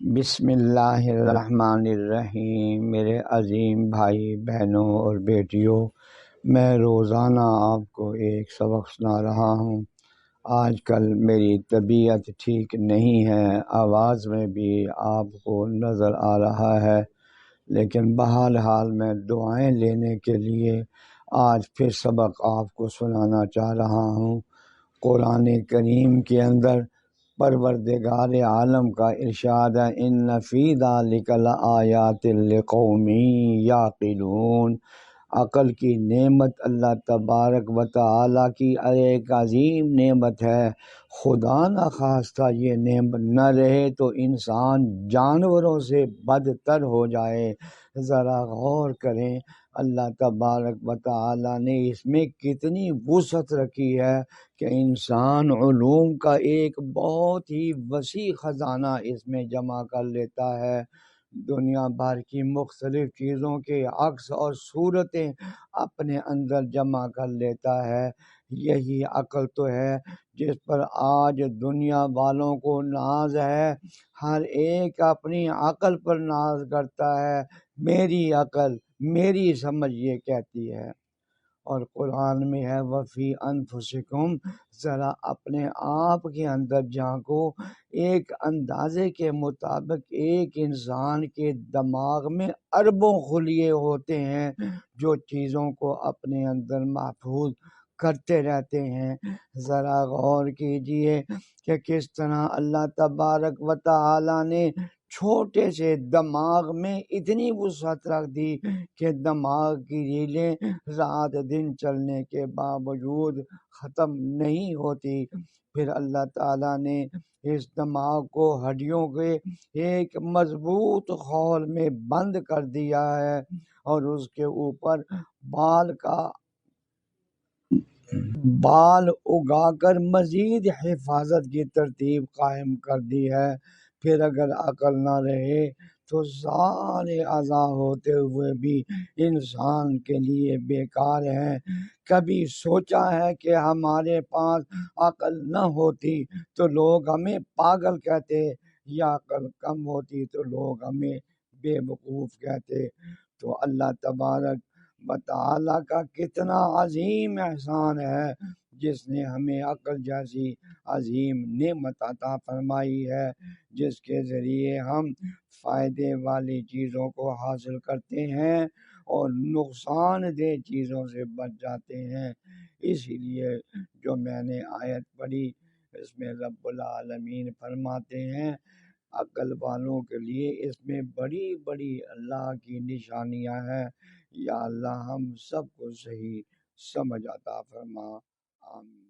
بسم اللہ الرحمن الرحیم۔ میرے عظیم بھائی بہنوں اور بیٹیوں، میں روزانہ آپ کو ایک سبق سنا رہا ہوں۔ آج کل میری طبیعت ٹھیک نہیں ہے، آواز میں بھی آپ کو نظر آ رہا ہے، لیکن بہرحال میں دعائیں لینے کے لیے آج پھر سبق آپ کو سنانا چاہ رہا ہوں۔ قرآن کریم کے اندر پروردگار عالم کا ارشاد ہے، ان فی ذلک لآیات لقوم یعقلون۔ عقل کی نعمت اللہ تبارک و تعالیٰ کی ایک عظیم نعمت ہے۔ خدا نخواستہ یہ نعمت نہ رہے تو انسان جانوروں سے بدتر ہو جائے۔ ذرا غور کریں، اللہ تبارک و تعالیٰ نے اس میں کتنی وسعت رکھی ہے کہ انسان علوم کا ایک بہت ہی وسیع خزانہ اس میں جمع کر لیتا ہے۔ دنیا بھر کی مختلف چیزوں کے عکس اور صورتیں اپنے اندر جمع کر لیتا ہے۔ یہی عقل تو ہے جس پر آج دنیا والوں کو ناز ہے۔ ہر ایک اپنی عقل پر ناز کرتا ہے، میری عقل، میری سمجھ یہ کہتی ہے۔ اور قرآن میں ہے وفی انفسکم، ذرا اپنے آپ کے اندر جھانکو۔ ایک اندازے کے مطابق ایک انسان کے دماغ میں اربوں خلیے ہوتے ہیں جو چیزوں کو اپنے اندر محفوظ کرتے رہتے ہیں۔ ذرا غور کیجئے کہ کس طرح اللہ تبارک و تعالی نے چھوٹے سے دماغ میں اتنی وسعت رکھ دی کہ دماغ کی ریلیں رات دن چلنے کے باوجود ختم نہیں ہوتی۔ پھر اللہ تعالیٰ نے اس دماغ کو ہڈیوں کے ایک مضبوط خول میں بند کر دیا ہے اور اس کے اوپر بال اگا کر مزید حفاظت کی ترتیب قائم کر دی ہے۔ پھر اگر عقل نہ رہے تو سارے اعضاء ہوتے ہوئے بھی انسان کے لیے بیکار ہیں۔ کبھی سوچا ہے کہ ہمارے پاس عقل نہ ہوتی تو لوگ ہمیں پاگل کہتے، یا عقل کم ہوتی تو لوگ ہمیں بے وقوف کہتے؟ تو اللہ تبارک و تعالیٰ کا کتنا عظیم احسان ہے جس نے ہمیں عقل جیسی عظیم نعمت عطا فرمائی ہے، جس کے ذریعے ہم فائدے والی چیزوں کو حاصل کرتے ہیں اور نقصان دہ چیزوں سے بچ جاتے ہیں۔ اسی لیے جو میں نے آیت پڑھی اس میں رب العالمین فرماتے ہیں عقل والوں کے لیے اس میں بڑی بڑی اللہ کی نشانیاں ہیں۔ یا اللہ ہم سب کو صحیح سمجھ عطا فرما، آمین۔